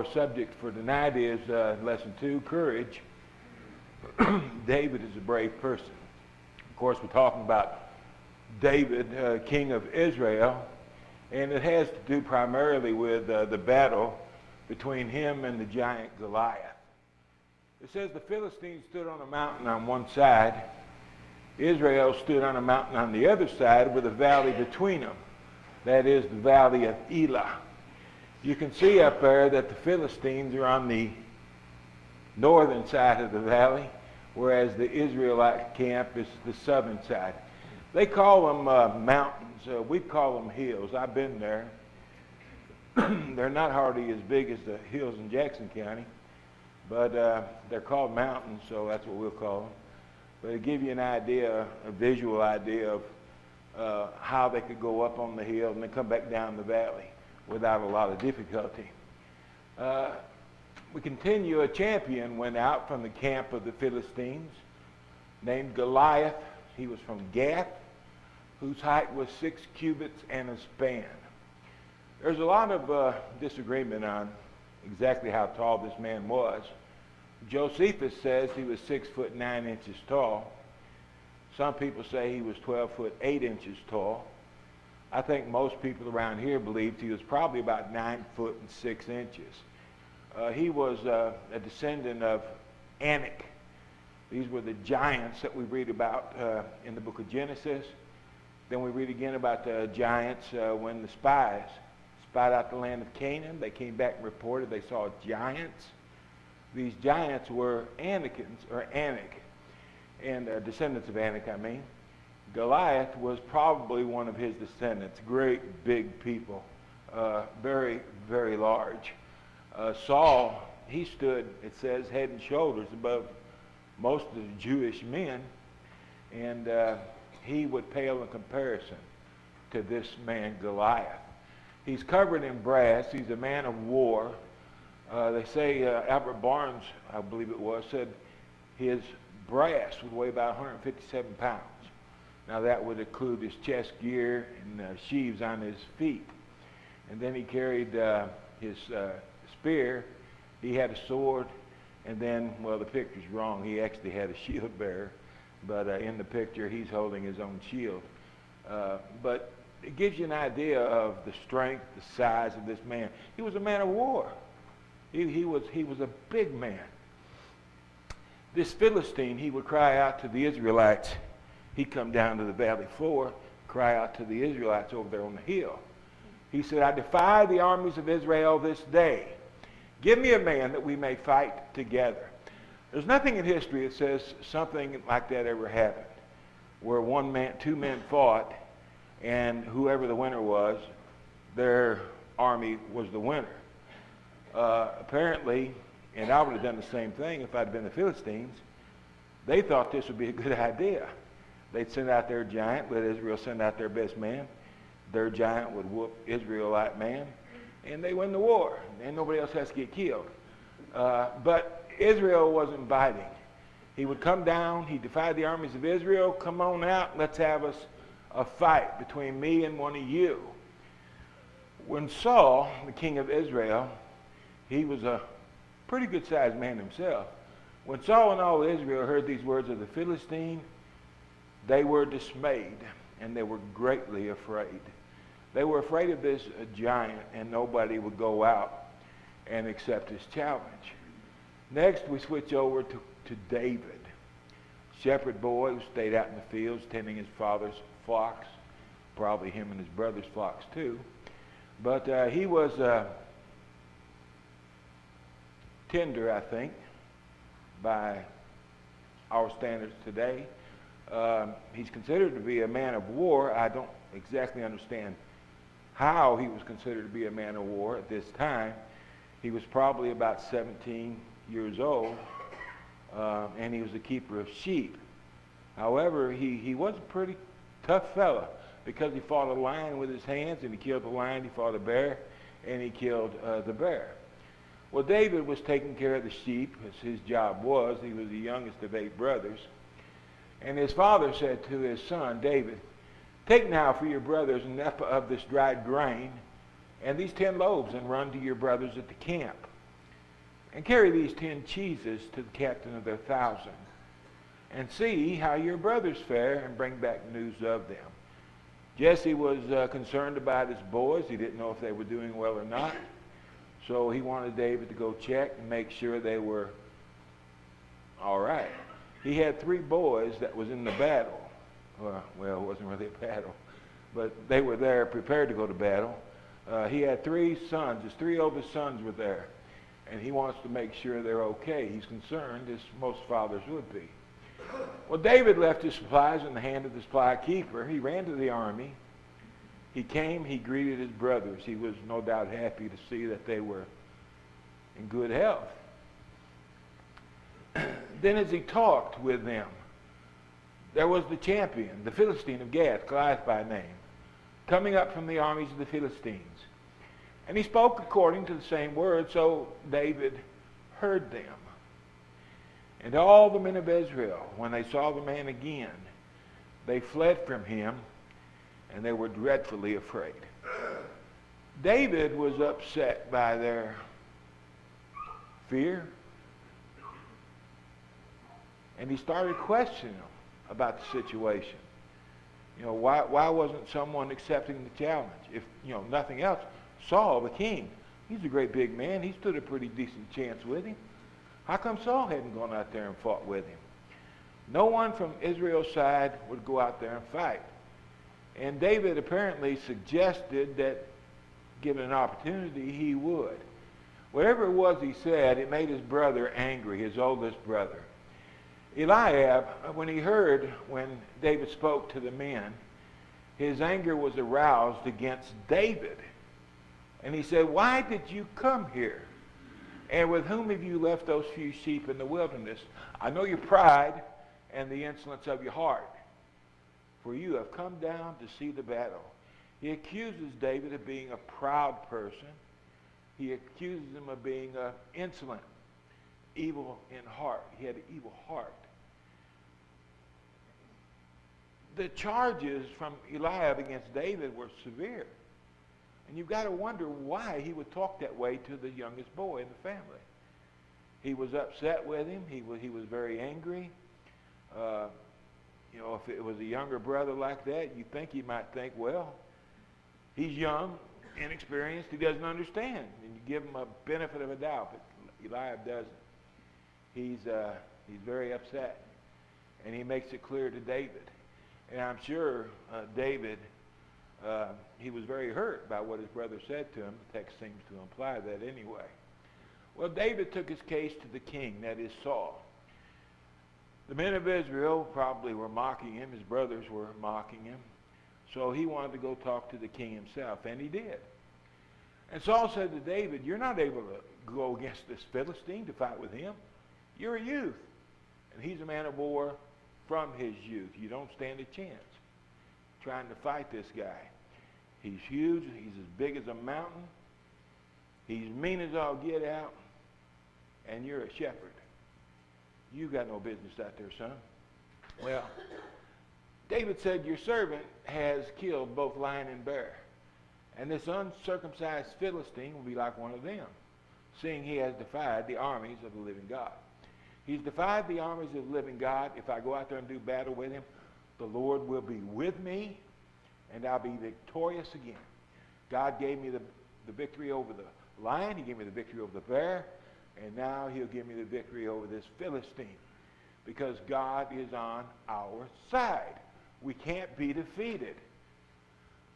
Our subject for tonight is lesson 2, courage. David is a brave person. Of course, we're talking about David, king of Israel, and it has to do primarily with the battle between him and the giant Goliath. It says the Philistines stood on a mountain on one side. Israel stood on a mountain on the other side with a valley between them. That is the valley of Elah. You can see up there that the Philistines are on the northern side of the valley, whereas the Israelite camp is the southern side. They call them mountains. We call them hills. I've been there. They're not hardly as big as the hills in Jackson County, but they're called mountains, so that's what we'll call them. But it gives you an idea, a visual idea of how they could go up on the hill and then come back down the valley without a lot of difficulty. We continue. A champion went out from the camp of the Philistines named Goliath. He was from Gath, whose height was 6 cubits and a span. There's a lot of disagreement on exactly how tall this man was. Josephus says he was 6 foot 9 inches tall. Some people say he was 12 foot 8 inches tall. I think most people around here believed he was probably about 9 foot and 6 inches. He was a descendant of Anak. These were the giants that we read about in the book of Genesis. Then we read again about the giants when the spies spied out the land of Canaan. They came back and reported they saw giants. These giants were Anakins, or Anak, and descendants of Anak, I mean. Goliath was probably one of his descendants. Great big people, very, very large. Saul, he stood, it says, head and shoulders above most of the Jewish men, and he would pale in comparison to this man Goliath. He's covered in brass. He's a man of war. They say Albert Barnes, I believe it was, said his brass would weigh about 157 pounds. Now that would include his chest gear and sheaves on his feet. And then he carried his spear. He had a sword. And then, well, the picture's wrong. He actually had a shield bearer. But in the picture, he's holding his own shield. But it gives you an idea of the strength, the size of this man. He was a man of war. He was a big man. This Philistine, he would cry out to the Israelites. He'd come down to the valley floor, cry out to the Israelites over there on the hill. He said, I defy the armies of Israel this day. Give me a man that we may fight together. There's nothing in history that says something like that ever happened, where two men fought, and whoever the winner was, their army was the winner. Apparently, and I would have done the same thing if I'd been the Philistines, they thought this would be a good idea. They'd send out their giant, let Israel send out their best man. Their giant would whoop Israelite man, and they win the war, and nobody else has to get killed. But Israel wasn't biting. He would come down, he defied the armies of Israel, come on out, let's have us a fight between me and one of you. When Saul, the king of Israel, he was a pretty good-sized man himself. When Saul and all Israel heard these words of the Philistine, they were dismayed, and they were greatly afraid. They were afraid of this giant, and nobody would go out and accept his challenge. Next, we switch over to David, shepherd boy who stayed out in the fields tending his father's flocks, probably him and his brother's flocks too. But he was tender, I think, by our standards today. He's considered to be a man of war. I don't exactly understand how he was considered to be a man of war at this time. He was probably about 17 years old, and he was a keeper of sheep. However, he was a pretty tough fella because he fought a lion with his hands, and he killed the lion. He fought a bear, and he killed the bear. Well, David was taking care of the sheep, as his job was. He was the youngest of 8 brothers. And his father said to his son, David, take now for your brothers enough of this dried grain and these 10 loaves and run to your brothers at the camp. and carry these 10 cheeses to the captain of their 1,000, and see how your brothers fare, and bring back news of them. Jesse was concerned about his boys. He didn't know if they were doing well or not. So he wanted David to go check and make sure they were all right. He had 3 boys that was in the battle. Well, it wasn't really a battle, but they were there prepared to go to battle. He had 3 sons. His 3 oldest sons were there, and he wants to make sure they're okay. He's concerned, as most fathers would be. Well, David left his supplies in the hand of the supply keeper. He ran to the army. He came, he greeted his brothers. He was no doubt happy to see that they were in good health. Then as he talked with them, there was the champion, the Philistine of Gath, Goliath by name, coming up from the armies of the Philistines. And he spoke according to the same words, so David heard them. And all the men of Israel, when they saw the man again, they fled from him, and they were dreadfully afraid. David was upset by their fear, and he started questioning them about the situation. Why wasn't someone accepting the challenge? If, nothing else, Saul, the king, he's a great big man. He stood a pretty decent chance with him. How come Saul hadn't gone out there and fought with him? No one from Israel's side would go out there and fight. And David apparently suggested that, given an opportunity, he would. Whatever it was he said, it made his brother angry, his oldest brother. Eliab, when he heard when David spoke to the men, his anger was aroused against David. And he said, "Why did you come here? And with whom have you left those few sheep in the wilderness? I know your pride and the insolence of your heart, for you have come down to see the battle." He accuses David of being a proud person. He accuses him of being insolent, evil in heart. He had an evil heart. The charges from Eliab against David were severe. And you've got to wonder why he would talk that way to the youngest boy in the family. He was upset with him. He was very angry. If it was a younger brother like that, you'd think he might think, well, he's young, inexperienced, he doesn't understand. And you give him a benefit of a doubt, but Eliab doesn't. He's very upset. And he makes it clear to David. And I'm sure David, he was very hurt by what his brother said to him. The text seems to imply that anyway. Well, David took his case to the king, that is Saul. The men of Israel probably were mocking him. His brothers were mocking him. So he wanted to go talk to the king himself, and he did. And Saul said to David, "You're not able to go against this Philistine to fight with him. You're a youth, and he's a man of war from his youth. You don't stand a chance trying to fight this guy. He's huge. He's as big as a mountain. He's mean as all get out, and you're a shepherd. You got no business out there, son." Well, David said, "Your servant has killed both lion and bear, and this uncircumcised Philistine will be like one of them, seeing he has defied the armies of the living God. He's defied the armies of the living God. If I go out there and do battle with him, the Lord will be with me, and I'll be victorious again. God gave me the victory over the lion. He gave me the victory over the bear, and now he'll give me the victory over this Philistine, because God is on our side. We can't be defeated."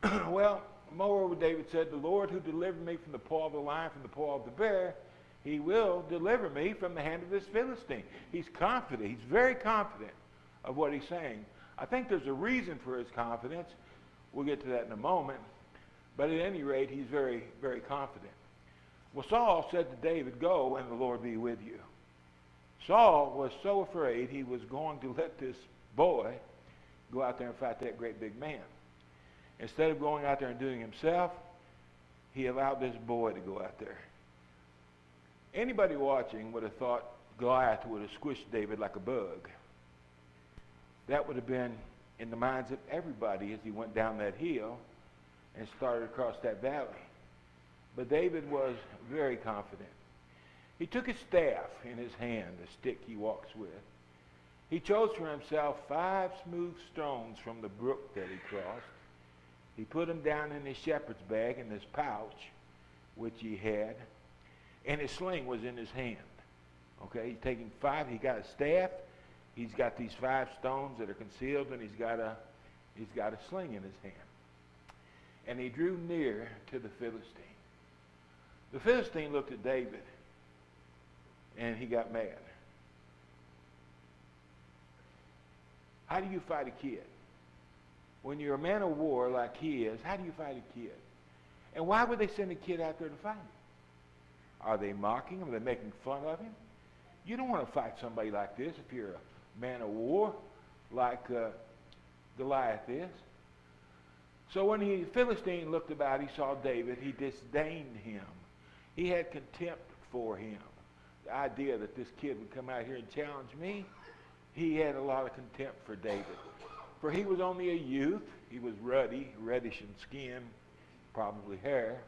Well, moreover, David said, "The Lord who delivered me from the paw of the lion, from the paw of the bear, he will deliver me from the hand of this Philistine." He's confident. He's very confident of what he's saying. I think there's a reason for his confidence. We'll get to that in a moment. But at any rate, he's very, very confident. Well, Saul said to David, "Go, and the Lord be with you." Saul was so afraid he was going to let this boy go out there and fight that great big man. Instead of going out there and doing it himself, he allowed this boy to go out there. Anybody watching would have thought Goliath would have squished David like a bug. That would have been in the minds of everybody as he went down that hill and started across that valley. But David was very confident. He took his staff in his hand, the stick he walks with. He chose for himself 5 smooth stones from the brook that he crossed. He put them down in his shepherd's bag in his pouch, which he had, and his sling was in his hand. Okay, he's taking 5. He got a staff. He's got these 5 stones that are concealed, and he's got a sling in his hand. And he drew near to the Philistine. The Philistine looked at David, and he got mad. How do you fight a kid? When you're a man of war like he is, how do you fight a kid? And why would they send a kid out there to fight him? Are they mocking him? Are they making fun of him? You don't want to fight somebody like this if you're a man of war like Goliath is. So when the Philistine looked about, he saw David. He disdained him. He had contempt for him. The idea that this kid would come out here and challenge me, he had a lot of contempt for David. For he was only a youth. He was ruddy, reddish in skin, probably hair,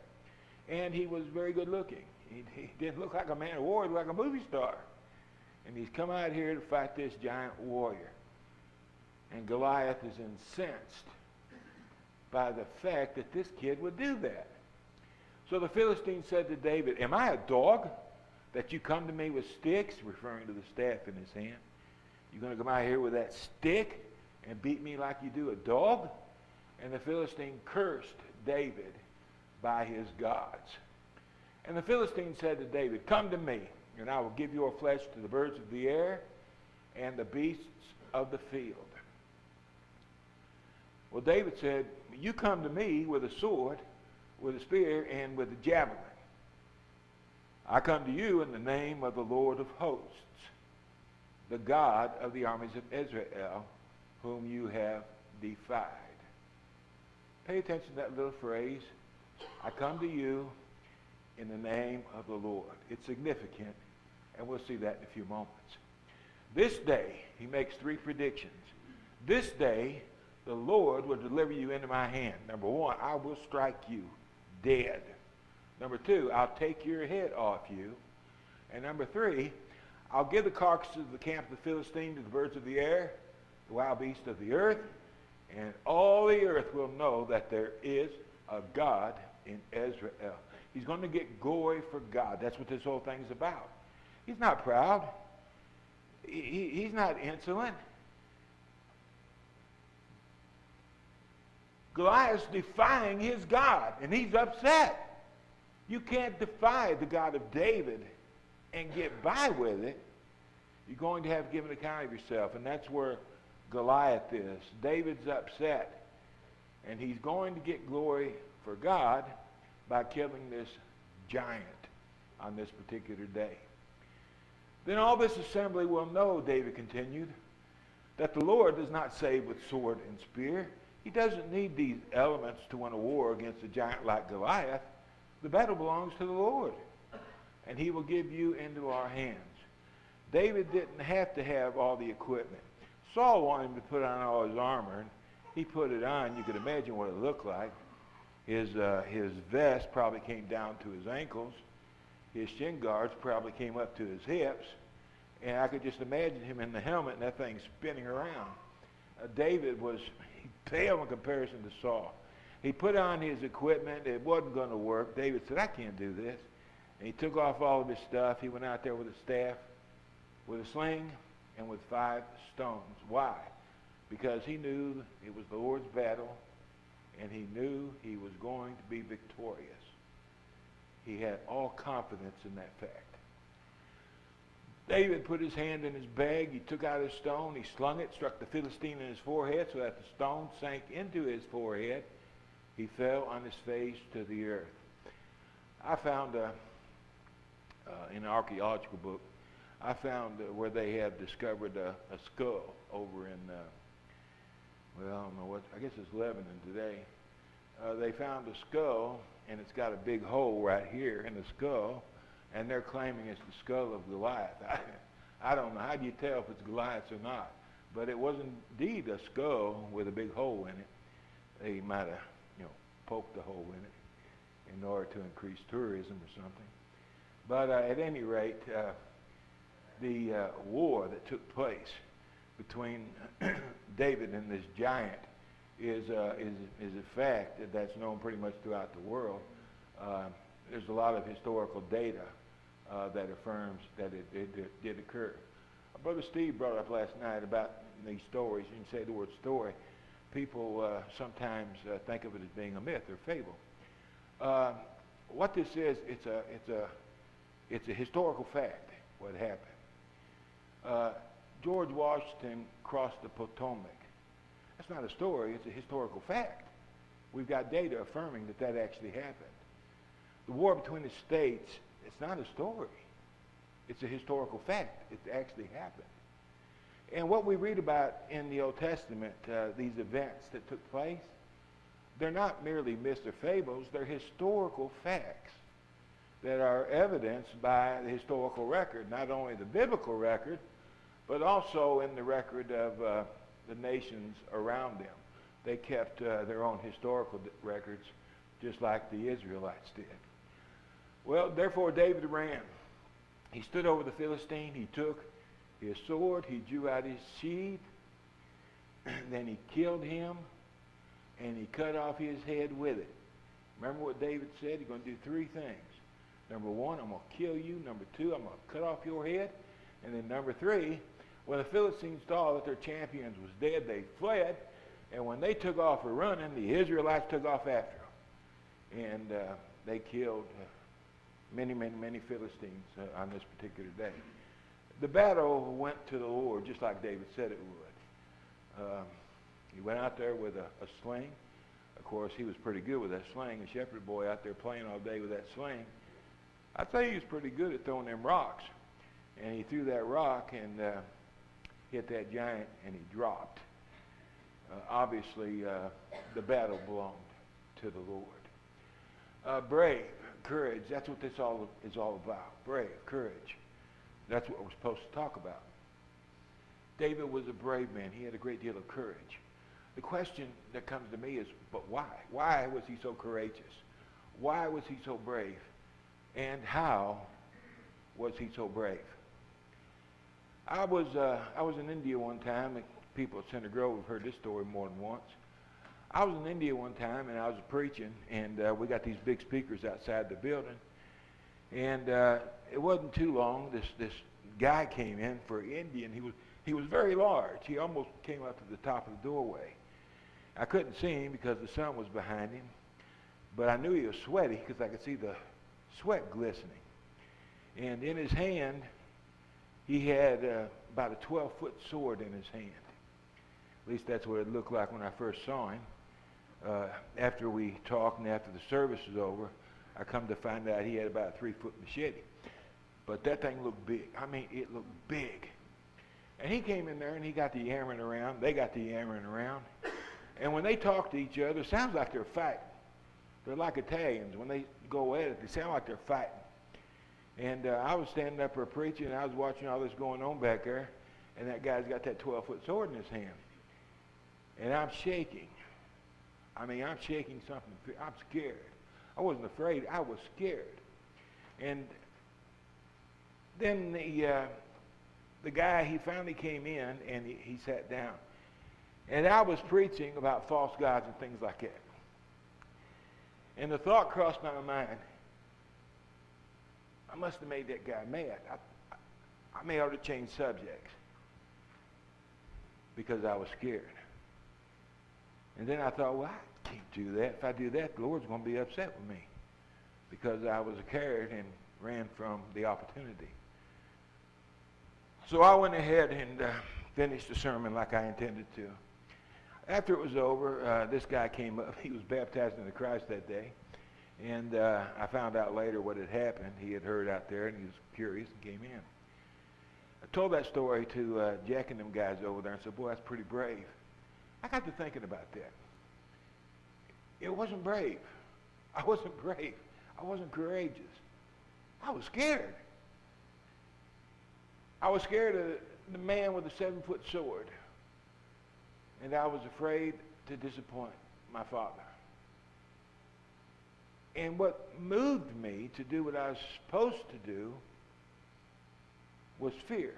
and he was very good looking. He didn't look like a man of war, he looked like a movie star. And he's come out here to fight this giant warrior. And Goliath is incensed by the fact that this kid would do that. So the Philistine said to David, "Am I a dog that you come to me with sticks?" Referring to the staff in his hand. "You're going to come out here with that stick and beat me like you do a dog?" And the Philistine cursed David by his gods. And the Philistine said to David, "Come to me, and I will give your flesh to the birds of the air and the beasts of the field." Well, David said, "You come to me with a sword, with a spear, and with a javelin. I come to you in the name of the Lord of hosts, the God of the armies of Israel, whom you have defied." Pay attention to that little phrase, "I come to you in the name of the Lord." It's significant, and we'll see that in a few moments. This day, he makes 3 predictions. This day, the Lord will deliver you into my hand. Number 1, I will strike you dead. Number 2, I'll take your head off you. And number 3, I'll give the carcasses of the camp of the Philistine to the birds of the air, the wild beasts of the earth, and all the earth will know that there is a God in Israel. He's going to get glory for God. That's what this whole thing is about. He's not proud. He's not insolent. Goliath's defying his God, and he's upset. You can't defy the God of David and get by with it. You're going to have to give an account of yourself, and that's where Goliath is. David's upset, and he's going to get glory for God by killing this giant on this particular day. Then all this assembly will know, David continued, that the Lord does not save with sword and spear. He doesn't need these elements to win a war against a giant like Goliath. The battle belongs to the Lord, and he will give you into our hands. David didn't have to have all the equipment. Saul wanted him to put on all his armor, and he put it on. You could imagine what it looked like. His vest probably came down to his ankles. His shin guards probably came up to his hips. And I could just imagine him in the helmet and that thing spinning around. David was pale in comparison to Saul. He put on his equipment. It wasn't going to work. David said, "I can't do this." And he took off all of his stuff. He went out there with a staff, with a sling, and with 5 stones. Why? Because he knew it was the Lord's battle, and he knew he was going to be victorious. He had all confidence in that fact. David put his hand in his bag. He took out his stone. He slung it, struck the Philistine in his forehead so that the stone sank into his forehead. He fell on his face to the earth. I found, in an archaeological book, I found where they have discovered a skull over in, I don't know what, I guess it's Lebanon today. They found a skull, and it's got a big hole right here in the skull, and they're claiming it's the skull of Goliath. I don't know. How do you tell if it's Goliath or not? But it was indeed a skull with a big hole in it. They might have, poked the hole in it in order to increase tourism or something. But at any rate, the war that took place between David and this giant is a fact that's known pretty much throughout the world. There's a lot of historical data that affirms that it did occur. Brother Steve brought up last night about these stories. You can say the word story. People sometimes think of it as being a myth or fable. What this is, it's a historical fact, what happened. George Washington crossed the Potomac. That's not a story, it's a historical fact. We've got data affirming that actually happened. The war between the states, it's not a story. It's a historical fact. It actually happened. And what we read about in the Old Testament, these events that took place, they're not merely myths or fables, they're historical facts that are evidenced by the historical record, not only the biblical record, but also in the record of the nations around them. They kept their own historical records just like the Israelites did. Well, therefore David ran. He stood over the Philistine. He took his sword. He drew out his sheath. Then he killed him, and he cut off his head with it. Remember what David said? He's going to do three things. Number one, I'm going to kill you. Number two, I'm going to cut off your head. And then number three, when the Philistines saw that their champions was dead, they fled. And when they took off running, the Israelites took off after them. And they killed many Philistines on this particular day. The battle went to the Lord just like David said it would. He went out there with a sling. Of course, he was pretty good with that sling. A shepherd boy out there playing all day with that sling. I'd say he was pretty good at throwing them rocks. And he threw that rock and hit that giant, and he dropped. Obviously, the battle belonged to the Lord. Brave, courage, that's what this is all about. Brave, courage. That's what we're supposed to talk about. David was a brave man. He had a great deal of courage. The question that comes to me is, but why? Why was he so courageous? Why was he so brave? And how was he so brave? I was in India one time. People at Center Grove have heard this story more than once. I was in India one time, and I was preaching, and we got these big speakers outside the building. And it wasn't too long. This guy came in for Indian. He was very large. He almost came up to the top of the doorway. I couldn't see him because the sun was behind him, but I knew he was sweaty because I could see the sweat glistening. And in his hand, he had about a 12-foot sword in his hand. At least that's what it looked like when I first saw him. After we talked and after the service was over, I come to find out he had about a 3-foot machete. But that thing looked big. I mean, it looked big. And he came in there and he got to yammering around. They got to yammering around. And when they talk to each other, it sounds like they're fighting. They're like Italians. When they go at it, they sound like they're fighting. And I was standing up there preaching, and I was watching all this going on back there. And that guy's got that 12-foot sword in his hand. And I'm shaking. I mean, I'm shaking something. I'm scared. I wasn't afraid. I was scared. And then the guy, he finally came in, and he sat down. And I was preaching about false gods and things like that. And the thought crossed my mind, I must have made that guy mad. I may ought to change subjects because I was scared. And then I thought, well, I can't do that. If I do that, the Lord's going to be upset with me because I was scared and ran from the opportunity. So I went ahead and finished the sermon like I intended to. After it was over, this guy came up. He was baptized into Christ that day. And I found out later what had happened. He had heard out there, and he was curious and came in. I told that story to Jack and them guys over there and said, boy, that's pretty brave. I got to thinking about that. It wasn't brave. I wasn't brave. I wasn't courageous. I was scared. I was scared of the man with the 7-foot sword. And I was afraid to disappoint my father. And what moved me to do what I was supposed to do was fear.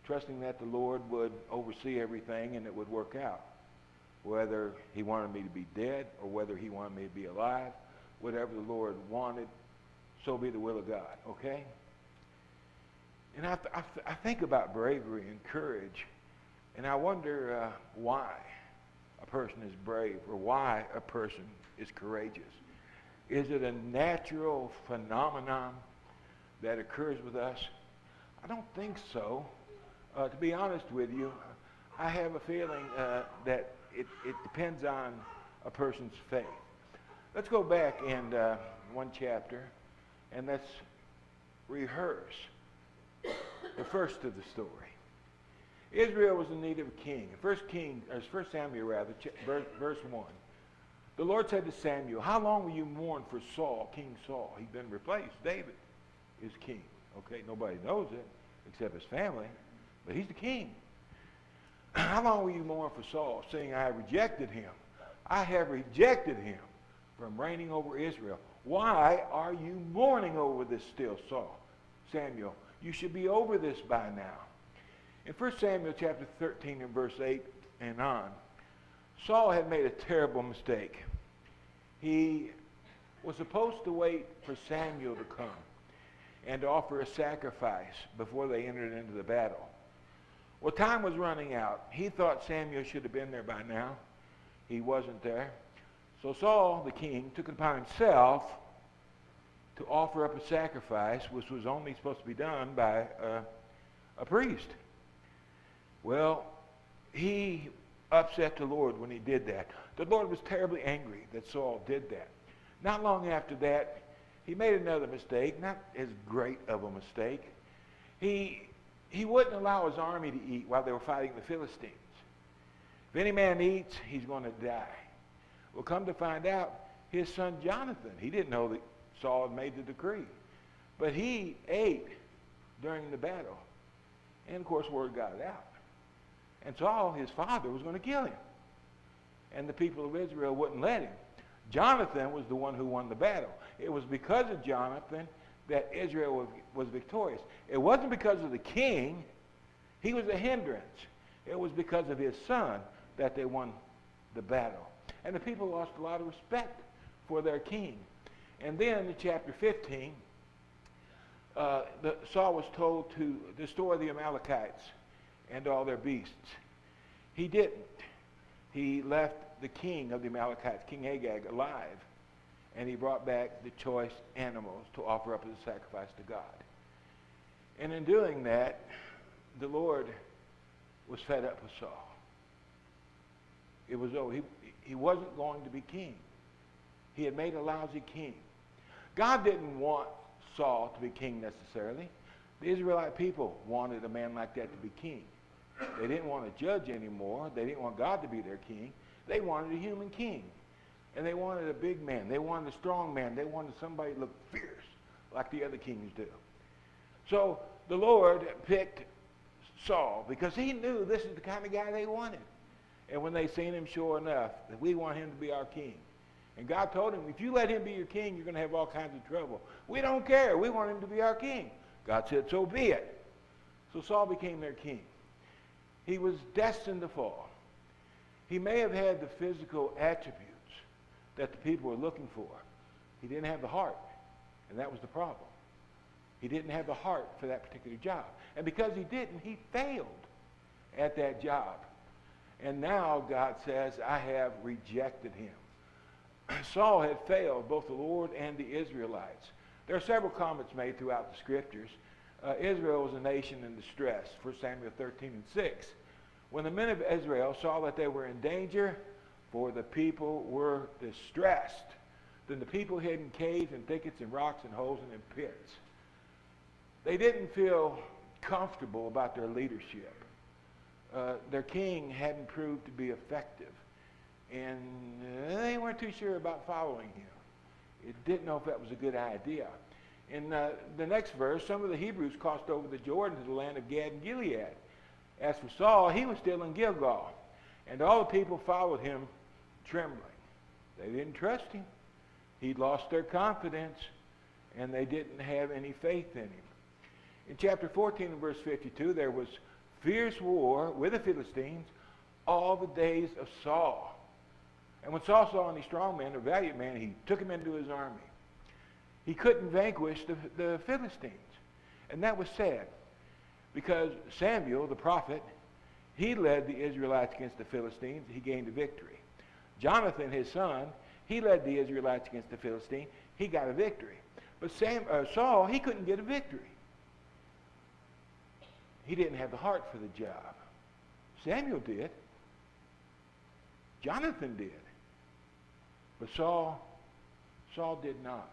Trusting that the Lord would oversee everything and it would work out. Whether he wanted me to be dead or whether he wanted me to be alive, whatever the Lord wanted, so be the will of God, okay? And I think about bravery and courage, and I wonder why a person is brave or why a person is courageous. Is it a natural phenomenon that occurs with us? I don't think so. To be honest with you, I have a feeling that it depends on a person's faith. Let's go back in one chapter and let's rehearse the first of the story. Israel was in need of a king. 1 Samuel, verse 1. The Lord said to Samuel, how long will you mourn for Saul, King Saul? He's been replaced. David is king. Okay, nobody knows it except his family, but he's the king. How long will you mourn for Saul, saying I have rejected him? I have rejected him from reigning over Israel. Why are you mourning over this still, Samuel? You should be over this by now. In 1 Samuel chapter 13 and verse 8 and on, Saul had made a terrible mistake. He was supposed to wait for Samuel to come and to offer a sacrifice before they entered into the battle. Well, time was running out. He thought Samuel should have been there by now. He wasn't there. So Saul, the king, took it upon himself to offer up a sacrifice, which was only supposed to be done by a priest. Well, he upset the Lord when he did that. The Lord was terribly angry that Saul did that. Not long after that, he made another mistake, not as great of a mistake. He wouldn't allow his army to eat while they were fighting the Philistines. If any man eats, he's going to die. Well, come to find out, his son Jonathan, he didn't know that Saul had made the decree. But he ate during the battle. And, of course, word got out. And Saul, his father, was going to kill him. And the people of Israel wouldn't let him. Jonathan was the one who won the battle. It was because of Jonathan that Israel was victorious. It wasn't because of the king. He was a hindrance. It was because of his son that they won the battle. And the people lost a lot of respect for their king. And then in chapter 15, Saul was told to destroy the Amalekites and all their beasts. He didn't. He left the king of the Amalekites, King Agag, alive. And he brought back the choice animals to offer up as a sacrifice to God. And in doing that, the Lord was fed up with Saul. It was over. He wasn't going to be king. He had made a lousy king. God didn't want Saul to be king necessarily. The Israelite people wanted a man like that to be king. They didn't want a judge anymore. They didn't want God to be their king. They wanted a human king. And they wanted a big man. They wanted a strong man. They wanted somebody to look fierce like the other kings do. So the Lord picked Saul because he knew this is the kind of guy they wanted. And when they seen him, sure enough, that we want him to be our king. And God told him, if you let him be your king, you're going to have all kinds of trouble. We don't care. We want him to be our king. God said, so be it. So Saul became their king. He was destined to fall. He may have had the physical attributes that the people were looking for. He didn't have the heart, and that was the problem. He didn't have the heart for that particular job. And because he didn't, he failed at that job. And now God says, I have rejected him. Saul had failed both the Lord and the Israelites. There are several comments made throughout the scriptures. Israel was a nation in distress, 1 Samuel 13 and 6. When the men of Israel saw that they were in danger, for the people were distressed, then the people hid in caves and thickets and rocks and holes and in pits. They didn't feel comfortable about their leadership. Their king hadn't proved to be effective, and they weren't too sure about following him. It didn't know if that was a good idea. In the next verse, some of the Hebrews crossed over the Jordan to the land of Gad and Gilead. As for Saul, he was still in Gilgal, and all the people followed him trembling. They didn't trust him. He'd lost their confidence, and they didn't have any faith in him. In chapter 14 and verse 52, there was fierce war with the Philistines all the days of Saul. And when Saul saw any strong man or valiant man, he took him into his army. He couldn't vanquish the Philistines. And that was sad, because Samuel, the prophet, he led the Israelites against the Philistines. He gained a victory. Jonathan, his son, he led the Israelites against the Philistine. He got a victory. But Saul, he couldn't get a victory. He didn't have the heart for the job. Samuel did. Jonathan did. But Saul did not.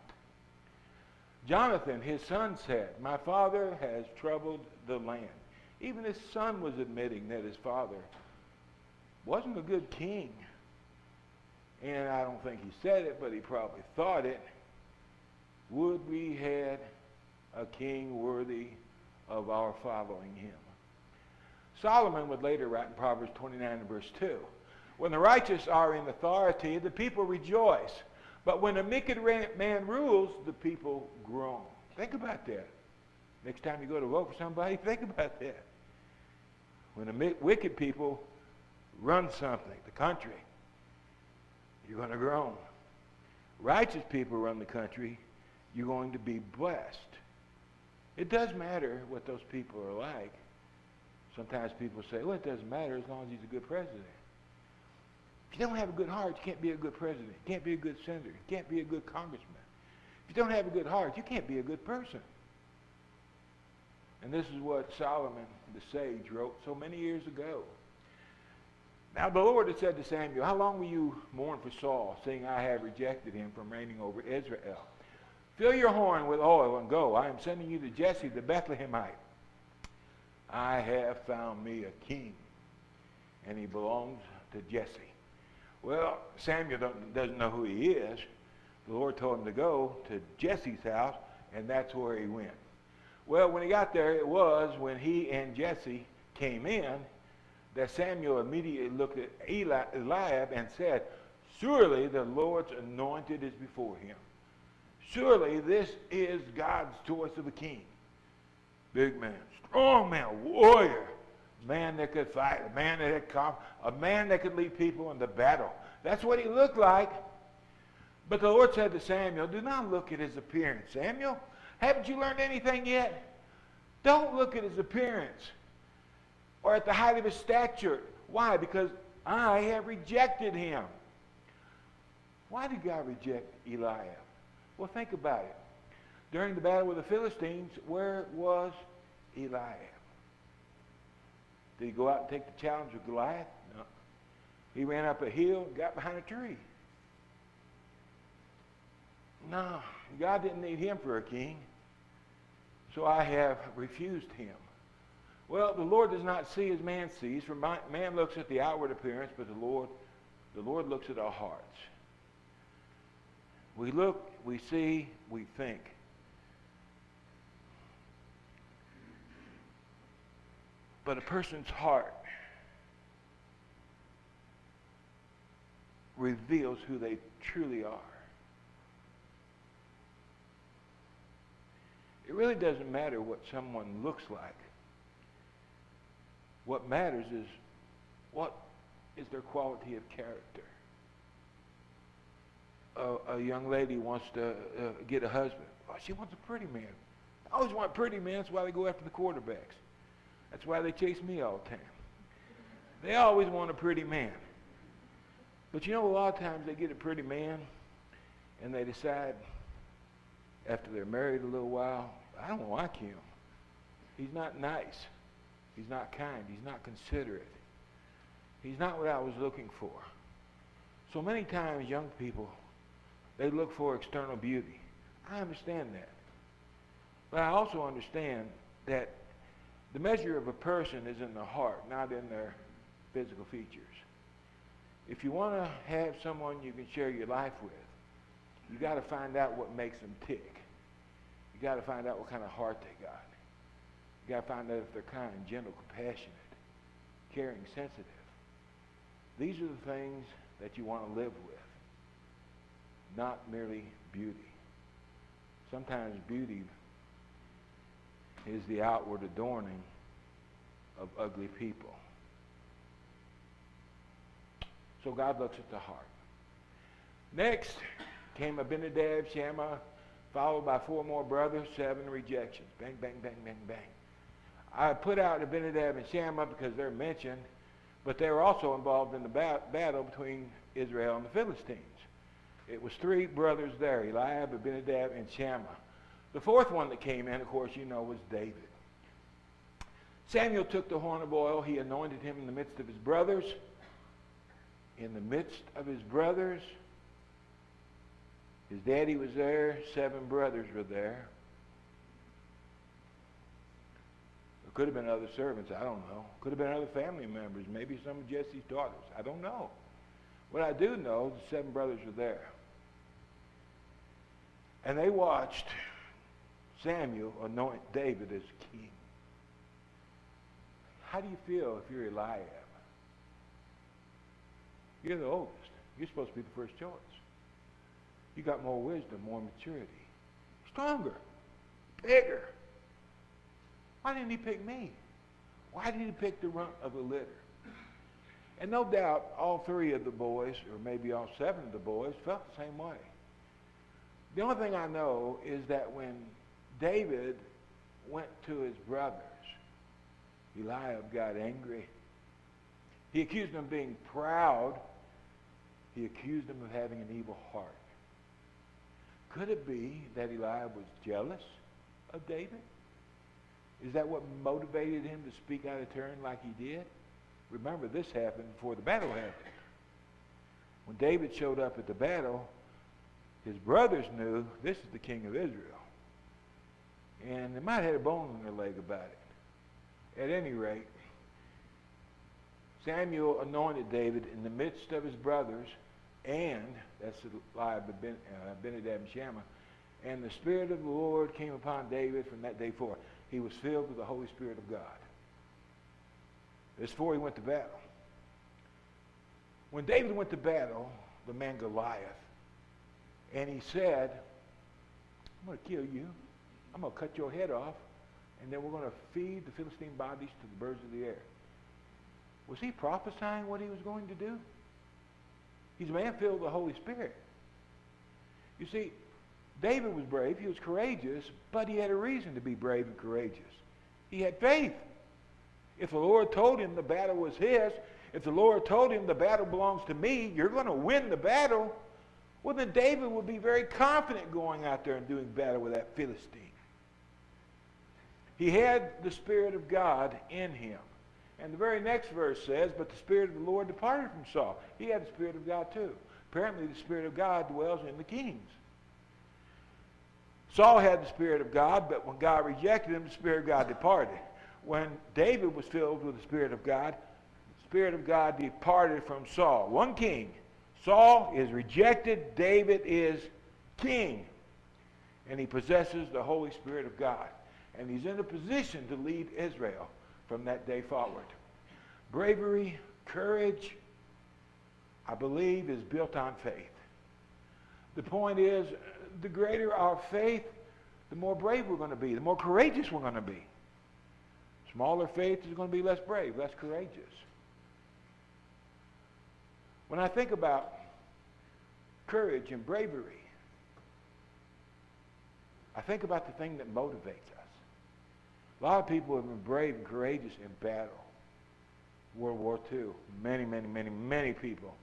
Jonathan, his son, said, "My father has troubled the land." Even his son was admitting that his father wasn't a good king. And I don't think he said it, but he probably thought it. Would we had a king worthy of our following him? Solomon would later write in Proverbs 29 and verse 2, "When the righteous are in authority, the people rejoice. But when a wicked man rules, the people groan." Think about that. Next time you go to vote for somebody, think about that. When the wicked people run something, the country, you're going to groan. Righteous people run the country, you're going to be blessed. It does matter what those people are like. Sometimes people say, well, it doesn't matter as long as he's a good president. If you don't have a good heart, you can't be a good president. You can't be a good senator. You can't be a good congressman. If you don't have a good heart, you can't be a good person. And this is what Solomon the sage wrote so many years ago. Now the Lord had said to Samuel, "How long will you mourn for Saul, seeing I have rejected him from reigning over Israel? Fill your horn with oil and go. I am sending you to Jesse the Bethlehemite. I have found me a king, and he belongs to Jesse." Well, Samuel doesn't know who he is. The Lord told him to go to Jesse's house, and that's where he went. Well, when he got there, it was when he and Jesse came in that Samuel immediately looked at Eliab and said, "Surely the Lord's anointed is before him. Surely this is God's choice of a king." Big man, strong man, warrior, man that could fight, a man that had come, a man that could lead people into battle. That's what he looked like. But the Lord said to Samuel, "Do not look at his appearance." Samuel, haven't you learned anything yet? Don't look at his appearance or at the height of his stature. Why? Because I have rejected him. Why did God reject Eliab? Well, think about it. During the battle with the Philistines, where was Eliab? Did he go out and take the challenge with Goliath? No. He ran up a hill and got behind a tree. No, God didn't need him for a king, so I have refused him. Well, the Lord does not see as man sees, for man looks at the outward appearance, but the Lord looks at our hearts. We look, we see, we think. But a person's heart reveals who they truly are. It really doesn't matter what someone looks like. What matters is what is their quality of character. A young lady wants to get a husband. Oh, she wants a pretty man. I always want pretty men. That's why they go after the quarterbacks. That's why they chase me all the time. They always want a pretty man. But you know, a lot of times they get a pretty man and they decide after they're married a little while, I don't like him. He's not nice. He's not kind. He's not considerate. He's not what I was looking for. So many times young people, they look for external beauty. I understand that. But I also understand that the measure of a person is in the heart, not in their physical features. If you want to have someone you can share your life with, you got to find out what makes them tick. You got to find out what kind of heart they got. You got to find out if they're kind, gentle, compassionate, caring, sensitive. These are the things that you want to live with. not merely beauty. Sometimes beauty is the outward adorning of ugly people. So God looks at the heart. Next came Abinadab, Shammah, followed by 4 more brothers, 7 rejections. Bang, bang, bang, bang, bang. I put out Abinadab and Shammah because they're mentioned, but they were also involved in the battle between Israel and the Philistines. It was 3 brothers there, Eliab, Abinadab, and Shammah. The 4th one that came in, of course, you know, was David. Samuel took the horn of oil. He anointed him in the midst of his brothers. In the midst of his brothers, his daddy was there. 7 brothers were there. There could have been other servants. I don't know. Could have been other family members. Maybe some of Jesse's daughters. I don't know. What I do know, the 7 brothers were there. And they watched Samuel anoint David as king. How do you feel if you're Eliab? You're the oldest. You're supposed to be the first choice. You got more wisdom, more maturity. Stronger. Bigger. Why didn't he pick me? Why did he pick the runt of the litter? And no doubt all 3 of the boys, or maybe all 7 of the boys, felt the same way. The only thing I know is that when David went to his brothers, Eliab got angry. He accused them of being proud. He accused them of having an evil heart. Could it be that Eliab was jealous of David? Is that what motivated him to speak out of turn like he did? Remember, this happened before the battle happened. When David showed up at the battle, his brothers knew this is the king of Israel. And they might have had a bone in their leg about it. At any rate, Samuel anointed David in the midst of his brothers, and that's Eliab, Abinadab, and Shammah. And the Spirit of the Lord came upon David from that day forth. He was filled with the Holy Spirit of God. This before he went to battle. When David went to battle, the man Goliath, and he said, I'm going to kill you. I'm going to cut your head off, and then we're going to feed the Philistine bodies to the birds of the air. Was he prophesying what he was going to do? He's a man filled with the Holy Spirit. You see, David was brave. He was courageous, but he had a reason to be brave and courageous. He had faith. If the Lord told him the battle was his, if the Lord told him the battle belongs to me, you're going to win the battle, well, then David would be very confident going out there and doing battle with that Philistine. He had the Spirit of God in him. And the very next verse says, but the Spirit of the Lord departed from Saul. He had the Spirit of God too. Apparently the Spirit of God dwells in the kings. Saul had the Spirit of God, but when God rejected him, the Spirit of God departed. When David was filled with the Spirit of God departed from Saul. One king. Saul is rejected. David is king. And he possesses the Holy Spirit of God. And he's in a position to lead Israel from that day forward. Bravery, courage, I believe, is built on faith. The point is, the greater our faith, the more brave we're going to be, the more courageous we're going to be. Smaller faith is going to be less brave, less courageous. When I think about courage and bravery, I think about the thing that motivates us. A lot of people have been brave and courageous in battle. World War II, many people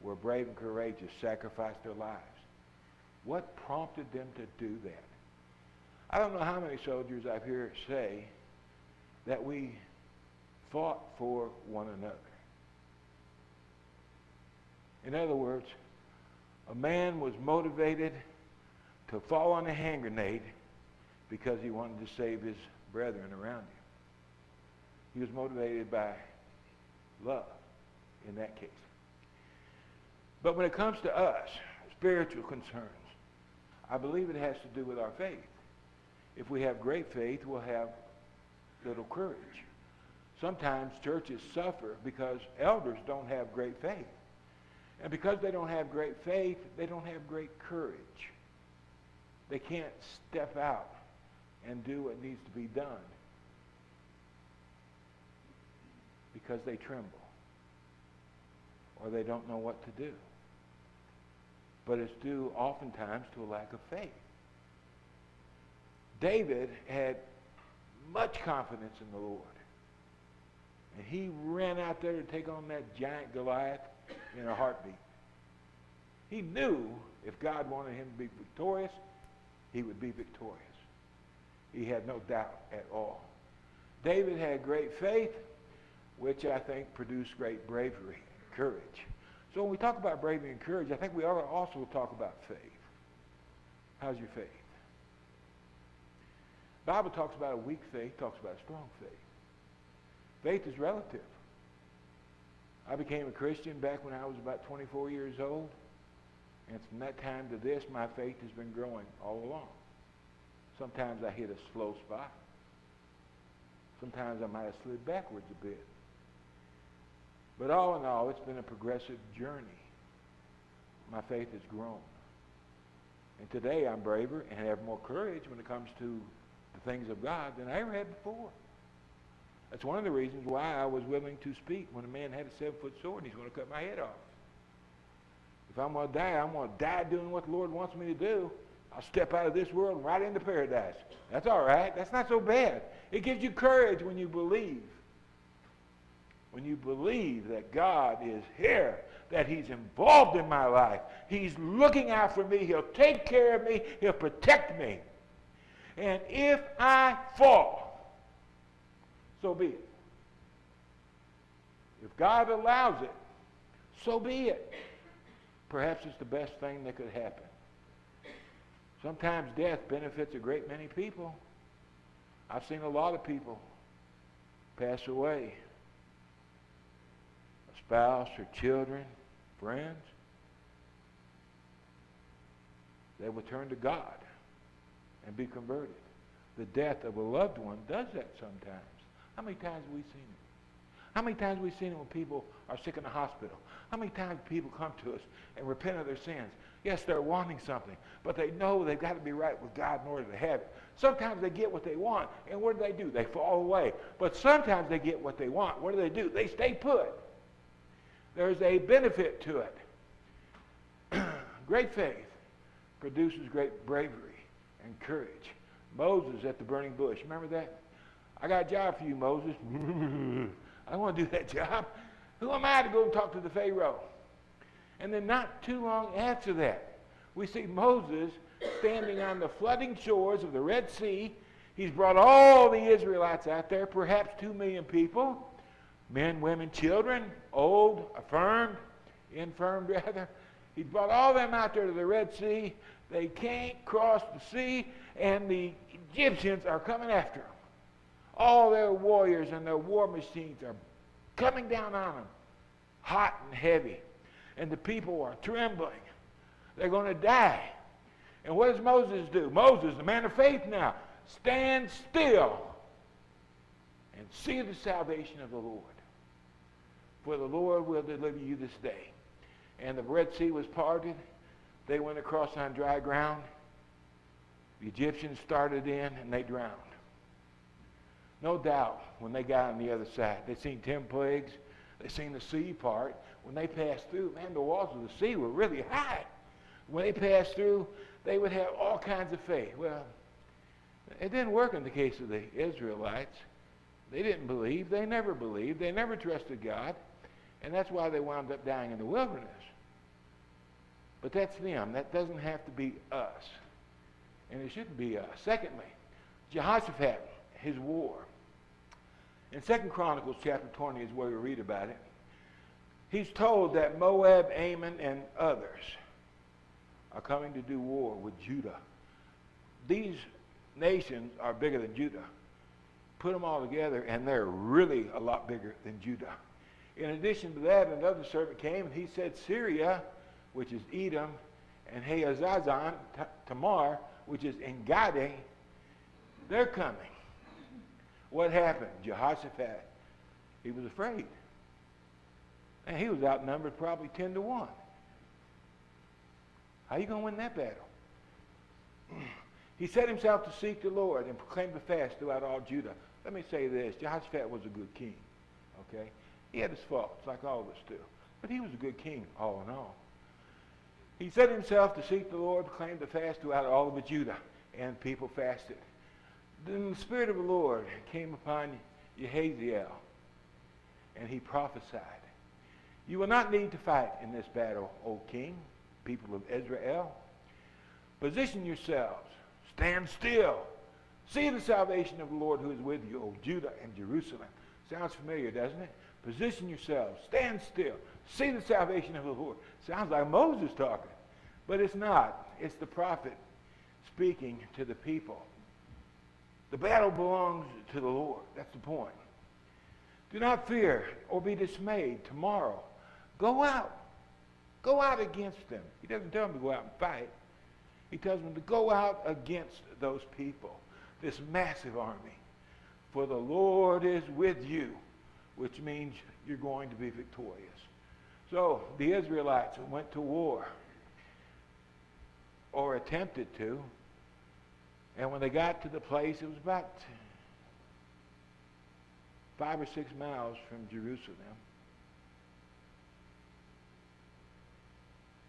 were brave and courageous, sacrificed their lives. What prompted them to do that? I don't know how many soldiers I've heard say that we fought for one another. In other words, a man was motivated to fall on a hand grenade because he wanted to save his brethren around him. He was motivated by love in that case. But when it comes to us, spiritual concerns, I believe it has to do with our faith. If we have great faith, we'll have little courage. Sometimes churches suffer because elders don't have great faith. And because they don't have great faith, they don't have great courage. They can't step out and do what needs to be done because they tremble or they don't know what to do. But it's due oftentimes to a lack of faith. David had much confidence in the Lord. And he ran out there to take on that giant Goliath in a heartbeat. He knew if God wanted him to be victorious, he would be victorious. He had no doubt at all. David had great faith, which I think produced great bravery and courage. So when we talk about bravery and courage, I think we ought to also talk about faith. How's your faith? The Bible talks about a weak faith, talks about a strong faith. Faith is relative. I became a Christian back when I was about 24 years old. And from that time to this, my faith has been growing all along. Sometimes I hit a slow spot. Sometimes I might have slid backwards a bit. But all in all, it's been a progressive journey. My faith has grown. And today I'm braver and have more courage when it comes to the things of God than I ever had before. That's one of the reasons why I was willing to speak when a man had a 7-foot sword and he's going to cut my head off. If I'm going to die, I'm going to die doing what the Lord wants me to do. I'll step out of this world and right into paradise. That's all right. That's not so bad. It gives you courage when you believe. When you believe that God is here, that he's involved in my life. He's looking out for me. He'll take care of me. He'll protect me. And if I fall, so be it. If God allows it, so be it. Perhaps it's the best thing that could happen. Sometimes death benefits a great many people. I've seen a lot of people pass away. A spouse or children, friends. They will turn to God and be converted. The death of a loved one does that sometimes. How many times have we seen it? How many times have we seen it when people are sick in the hospital? How many times people come to us and repent of their sins? Yes, they're wanting something, but they know they've got to be right with God in order to have it. Sometimes they get what they want, and what do? They fall away. But sometimes they get what they want. What do? They stay put. There's a benefit to it. Great faith produces great bravery and courage. Moses at the burning bush. Remember that? I got a job for you, Moses. I don't want to do that job. Who am I to go and talk to the Pharaoh? And then not too long after that, we see Moses standing on the flooding shores of the Red Sea. He's brought all the Israelites out there, perhaps 2 million people, men, women, children, old, infirmed rather. He's brought all them out there to the Red Sea. They can't cross the sea, and the Egyptians are coming after them. All their warriors and their war machines are coming down on them, hot and heavy. And the people are trembling. They're going to die. And what does Moses do? Moses, the man of faith now, stand still and see the salvation of the Lord. For the Lord will deliver you this day. And the Red Sea was parted. They went across on dry ground. The Egyptians started in and they drowned. No doubt, when they got on the other side, they seen 10 plagues. They seen the sea part. When they passed through, man, the walls of the sea were really high. When they passed through, they would have all kinds of faith. Well, it didn't work in the case of the Israelites. They didn't believe. They never believed. They never trusted God. And that's why they wound up dying in the wilderness. But that's them. That doesn't have to be us. And it shouldn't be us. Secondly, Jehoshaphat, his war. In 2 Chronicles chapter 20 is where we read about it. He's told that Moab, Ammon, and others are coming to do war with Judah. These nations are bigger than Judah. Put them all together, and they're really a lot bigger than Judah. In addition to that, another servant came, and he said Syria, which is Edom, and Hazazon, Tamar, which is Engadi, they're coming. What happened? Jehoshaphat, he was afraid. And he was outnumbered probably 10 to 1. How are you going to win that battle? He set himself to seek the Lord and proclaim the fast throughout all Judah. Let me say this. Jehoshaphat was a good king. Okay? He had his faults, like all of us do. But he was a good king, all in all. He set himself to seek the Lord, proclaim the fast throughout all of Judah, and people fasted. Then the Spirit of the Lord came upon Jehaziel, and he prophesied. You will not need to fight in this battle, O king, people of Israel. Position yourselves. Stand still. See the salvation of the Lord who is with you, O Judah and Jerusalem. Sounds familiar, doesn't it? Position yourselves. Stand still. See the salvation of the Lord. Sounds like Moses talking. But it's not. It's the prophet speaking to the people. The battle belongs to the Lord. That's the point. Do not fear or be dismayed tomorrow. Go out. Go out against them. He doesn't tell them to go out and fight. He tells them to go out against those people, this massive army. For the Lord is with you, which means you're going to be victorious. So the Israelites went to war, or attempted to, and when they got to the place, it was about 5 or 6 miles from Jerusalem.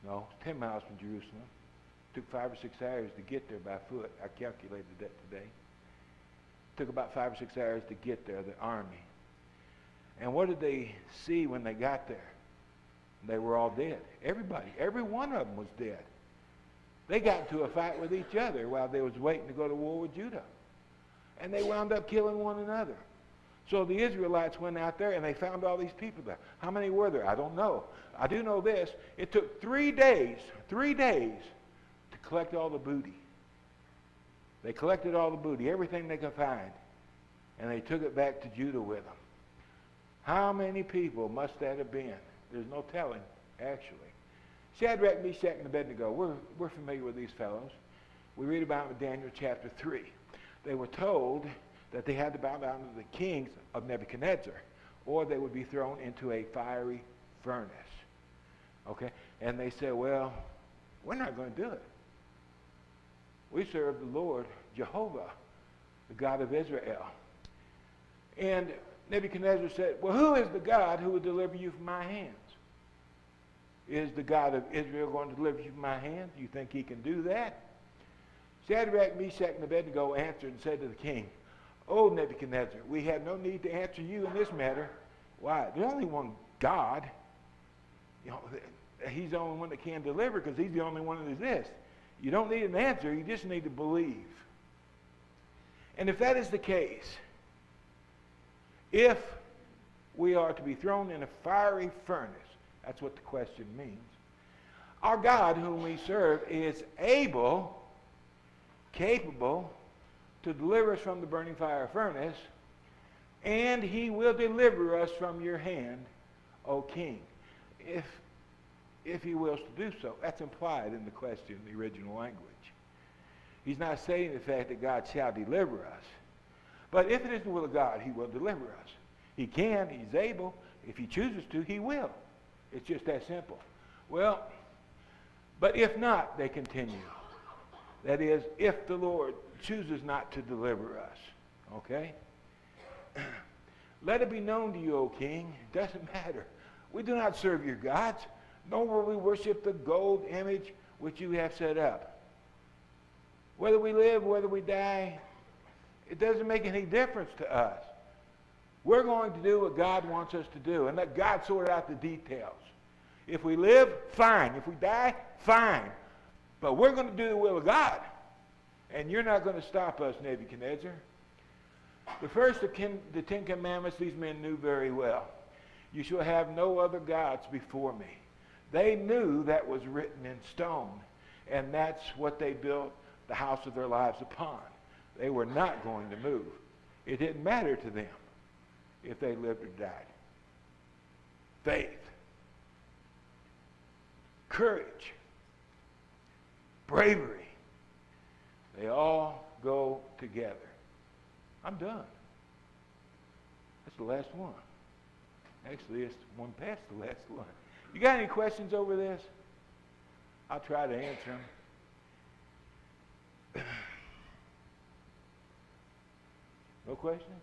No, 10 miles from Jerusalem. It took 5 or 6 hours to get there by foot. I calculated that today. It took about 5 or 6 hours to get there, the army. And what did they see when they got there? They were all dead. Everybody, every one of them was dead. They got into a fight with each other while they was waiting to go to war with Judah. And they wound up killing one another. So the Israelites went out there and they found all these people there. How many were there? I don't know. I do know this. It took 3 days to collect all the booty. They collected all the booty, everything they could find. And they took it back to Judah with them. How many people must that have been? There's no telling, actually. Shadrach, Meshach, and Abednego, we're familiar with these fellows. We read about them in Daniel chapter 3. They were told that they had to bow down to the kings of Nebuchadnezzar, or they would be thrown into a fiery furnace. Okay? And they said, well, we're not going to do it. We serve the Lord, Jehovah, the God of Israel. And Nebuchadnezzar said, well, who is the God who will deliver you from my hands? Is the God of Israel going to deliver you from my hands? You think he can do that? Shadrach, Meshach, and Abednego answered and said to the king, O Nebuchadnezzar, we have no need to answer you in this matter. Why? There's only one God. You know, he's the only one that can deliver because he's the only one that exists. You don't need an answer. You just need to believe. And if that is the case, if we are to be thrown in a fiery furnace, that's what the question means. Our God, whom we serve, is able, capable, to deliver us from the burning fire furnace, and he will deliver us from your hand, O king, if he wills to do so. That's implied in the question in the original language. He's not saying the fact that God shall deliver us. But if it is the will of God, he will deliver us. He can, he's able. If he chooses to, he will. It's just that simple. Well, but if not, they continue. That is, if the Lord chooses not to deliver us. Okay? Let it be known to you, O king, it doesn't matter. We do not serve your gods, nor will we worship the gold image which you have set up. Whether we live, whether we die, it doesn't make any difference to us. We're going to do what God wants us to do and let God sort out the details. If we live, fine. If we die, fine. But we're going to do the will of God. And you're not going to stop us, Nebuchadnezzar. The first of the 10 Commandments these men knew very well. You shall have no other gods before me. They knew that was written in stone. And that's what they built the house of their lives upon. They were not going to move. It didn't matter to them if they lived or died. Faith, courage, bravery, they all go together. I'm done. That's the last one. Actually, it's one past the last one. You got any questions over this? I'll try to answer them. No questions?